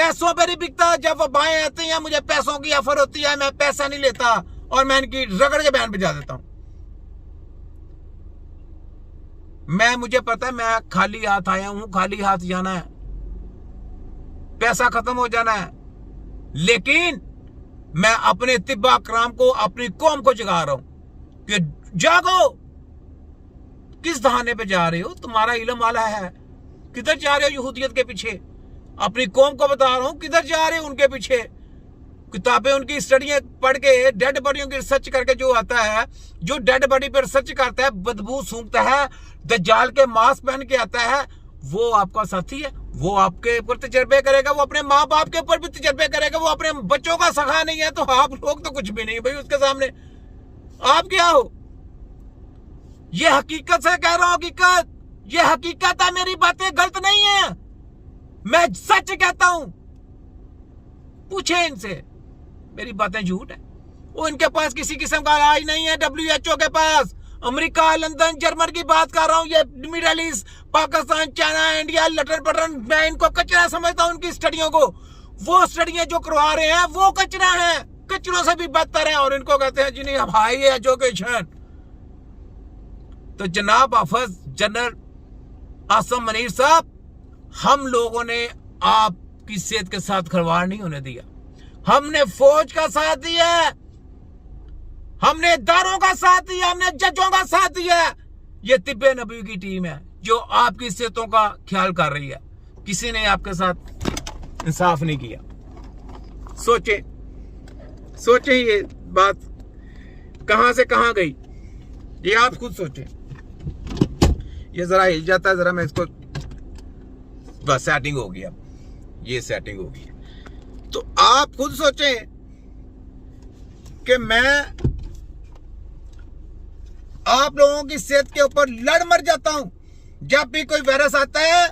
पैसों पे नहीं बिकता। जब वो बाएं आते हैं, मुझे पैसों की ऑफर होती है, मैं पैसा नहीं लेता और मैं इनकी रगड़ के बयान बजा देता हूं। मुझे पता है मैं खाली हाथ आया हूं, खाली हाथ जाना है, पैसा खत्म हो जाना है, लेकिन मैं अपने तिब्बा कराम को, अपनी कौम को जगा रहा हूं कि जागो। किस बहाने पे जा रहे हो? तुम्हारा इल्म वाला है, किधर जा रहे हो यहूदियत के पीछे? अपनी कौम को बता रहा हूं किधर जा रहे हो उनके पीछे। किताबें उनकी स्टडियां पढ़ के, डेड बॉडियों की रिसर्च करके जो आता है, जो डेड बॉडी पर रिसर्च करता है, बदबू सूंघता है, दज्जाल के मास्क पहन के आता है, वो आपका साथी है। वो आपके ऊपर तजर्बे करेगा, वो अपने माँ बाप के ऊपर भी तजर्बे करेगा, वो अपने बच्चों का सखा नहीं है। तो आप लोग तो कुछ भी नहीं भाई उसके सामने। आप क्या हो? ये हकीकत से कह रहा हूं, हकीकत, ये हकीकत है। मेरी बातें गलत नहीं है, मैं सच कहता हूं। पूछे इनसे, मेरी बातें झूठ है? वो इनके पास किसी किस्म का इलाज नहीं है। WHO के पास, अमेरिका, लंदन, जर्मन की बात कर रहा हूं। ये middle east, Pakistan, China, India, लटन पटन, मैं इनको कचरा समझता हूं। उनकी स्टडियों को, वो स्टडियां जो करवा रहे हैं वो कचरा है, कचरों से भी बदतर है, और इनको कहते हैं जिन्हें हाई एजुकेशन। तो जनाब हाफिज जनरल आसम मनीर साहब, हम लोगों ने आपकी सेहत के साथ खिलवाड़ नहीं होने दिया। हमने फौज का साथ दिया, हमने इदारों का साथ दिया, हमने जजों का साथ दिया। ये तिब्बे नबी की टीम है जो आपकी सेहतों का ख्याल कर रही है। किसी ने आपके साथ इंसाफ नहीं किया। सोचे सोचे ये बात कहां से कहां गई, ये आप खुद सोचें। ये जरा हिल जाता है, जरा मैं इसको, बस सेटिंग हो गई। अब ये सेटिंग हो गई। तो आप खुद सोचें कि मैं आप लोगों की सेहत के ऊपर लड़ मर जाता हूं। जब भी कोई वायरस आता है,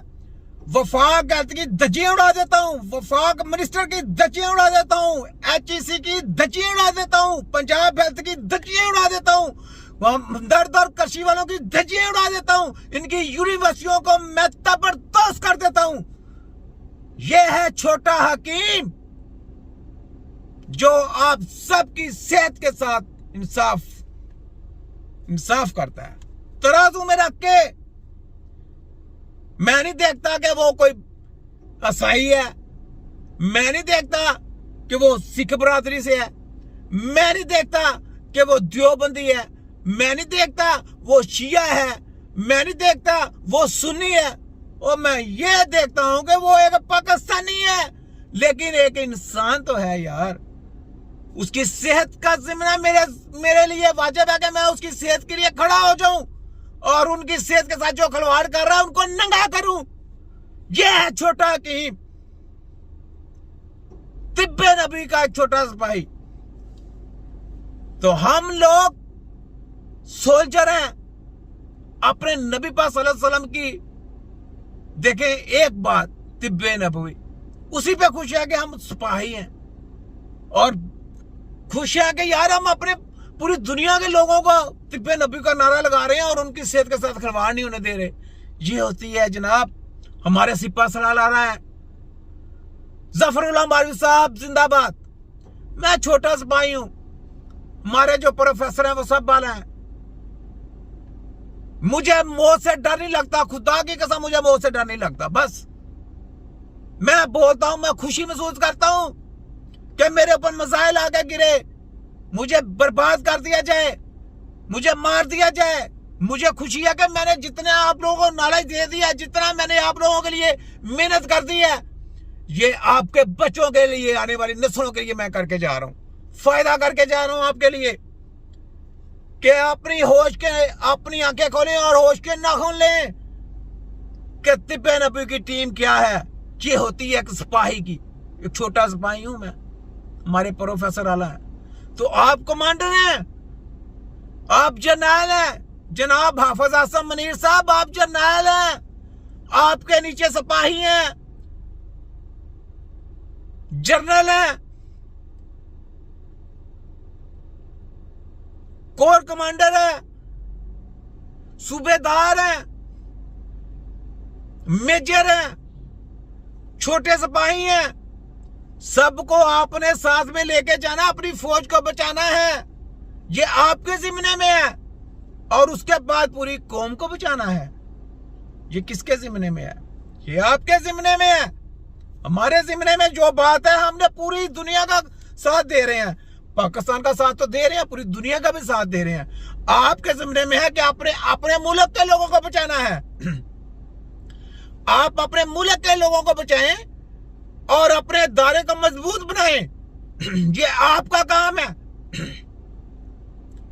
वफाक हेल्थ की धज्जियां उड़ा देता हूं, वफाक मिनिस्टर की धज्जियां उड़ा देता हूं, HEC की धज्जियां उड़ा देता हूं, पंजाब हेल्थ की धज्जियां उड़ा देता हूं, दर कृषि वालों की धज्जियां उड़ा देता हूं, इनकी यूनिवर्सिटियों को मैं जबरदस्त कर देता हूं। यह है छोटा हकीम जो आप सबकी सेहत के साथ इंसाफ करता है। तराजू में रख के। मैं नहीं देखता कि वो कोई ईसाई है, मैं नहीं देखता कि वो सिख बरादरी से है, मैं नहीं देखता कि वो देवबंदी है, मैं नहीं देखता वो शिया है, मैं नहीं देखता वो सुन्नी है, और मैं ये देखता हूं कि वो एक पाकिस्तानी है। लेकिन एक इंसान तो है यार। उसकी सेहत का जिम्मा मेरे लिए वाजिब है कि मैं उसकी सेहत के लिए खड़ा हो जाऊं और उनकी सेहत के साथ जो खिलवाड़ कर रहा है उनको नंगा करूं। यह है छोटा हकीम, तिब्बे नबी का एक छोटा सिपाही। तो हम लोग सोल्जर हैं अपने नबी पाक सल्लल्लाहु अलैहि वसल्लम की। देखें एक बात, तिब्बे नबवी, उसी पे खुश है कि हम सिपाही हैं, और खुश है कि यार हम अपने पूरी दुनिया के लोगों को तिब्बे नबी का नारा लगा रहे हैं और उनकी सेहत के साथ खिलवाड़ नहीं होने दे रहे। ये होती है जनाब हमारे सिपा सलाल आ रहा है। जफरुल्लाह मारवी साहब जिंदाबाद। मैं छोटा सिपाही हूं, हमारे जो प्रोफेसर हैं वो सब बाला हैं। मुझे मौत से डर नहीं लगता, खुदा की कसम मुझे मौत से डर नहीं लगता। बस मैं बोलता हूं, मैं खुशी महसूस करता हूं कि मेरे ऊपर मसाइल आके गिरे, मुझे बर्बाद कर दिया जाए, मुझे मार दिया जाए। मुझे खुशी है कि मैंने जितना आप लोगों को नॉलेज दे दिया, जितना मैंने आप लोगों के लिए मेहनत कर दी है, ये आपके बच्चों के लिए, आने वाली नस्लों के लिए मैं करके जा रहा हूं, फायदा करके जा रहा हूं आपके लिए। कि अपनी होश के, अपनी आंखें खोलें और होश के नाखून लें कि तिब्बे नबी की टीम क्या है। ये होती है एक सिपाही की। एक छोटा सिपाही हूं मैं, हमारे प्रोफेसर आला है। तो आप कमांडर हैं, आप जर्नल हैं, जनाब हाफिज आसम मनीर साहब, आप जर्नल हैं, आपके नीचे सिपाही हैं, जर्नल हैं, कोर कमांडर है, सूबेदार हैं, मेजर हैं, छोटे सिपाही हैं, सबको आपने साथ में लेके जाना, अपनी फौज को बचाना है, ये आपके जिम्मे में है। और उसके बाद पूरी कौम को बचाना है, ये किसके जिम्मे में है? ये आपके जिम्मे में है। हमारे जिम्मे में जो बात है, हमने पूरी दुनिया का साथ दे रहे हैं, पाकिस्तान का साथ तो दे रहे हैं, पूरी दुनिया का भी साथ दे रहे हैं। आपके जिम्मे में है कि अपने मुल्क के लोगों को बचाना है। आप अपने मुल्क के लोगों को बचाएं और अपने दायरे को मजबूत बनाएं। ये आपका काम है।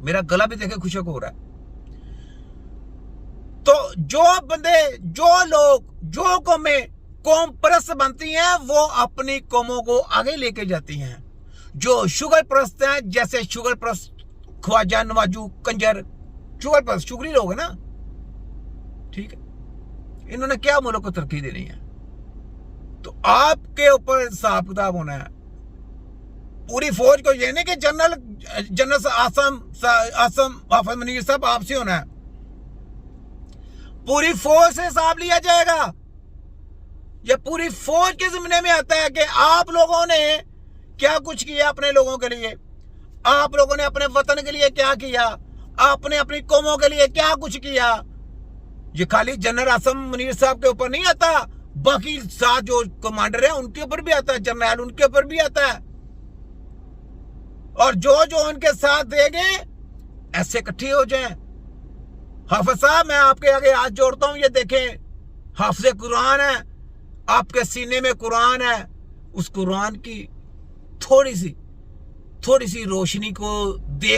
मेरा गला भी देखे खुशक हो रहा है। तो जो बंदे, जो लोग, जो कौमें कौम परस्त बनती हैं, वो अपनी कौमों को आगे लेके जाती हैं। जो शुगर परस्त हैं, जैसे शुगर परस्त ख्वाजा नवाजू कंजर, शुगर परस्त शुगरी लोग है ना, ठीक है, इन्होंने क्या मुल्क को तरक्की देनी है? तो आपके ऊपर हिसाब किताब होना है। पूरी फौज को, ये नहीं कि जनरल आसम हाफिज मुनीर साहब आपसे होना है, पूरी फौज से हिसाब लिया जाएगा। ये पूरी फौज के जिम्मे में आता है कि आप लोगों ने क्या कुछ किया अपने लोगों के लिए, आप लोगों ने अपने वतन के लिए क्या किया, आपने अपनी कौमों के लिए क्या कुछ किया। ये खाली जनरल आसम मुनीर साहब के ऊपर नहीं आता, बाकी साथ जो कमांडर है उनके ऊपर भी आता है, जनरल उनके ऊपर भी आता है। और जो जो उनके साथ देंगे ऐसे इकट्ठे हो जाएं। हाफिज साहब, मैं आपके आगे हाथ जोड़ता हूं, ये देखें, हाफिज कुरान है, आपके सीने में कुरान है। उस कुरान की थोड़ी सी रोशनी को देख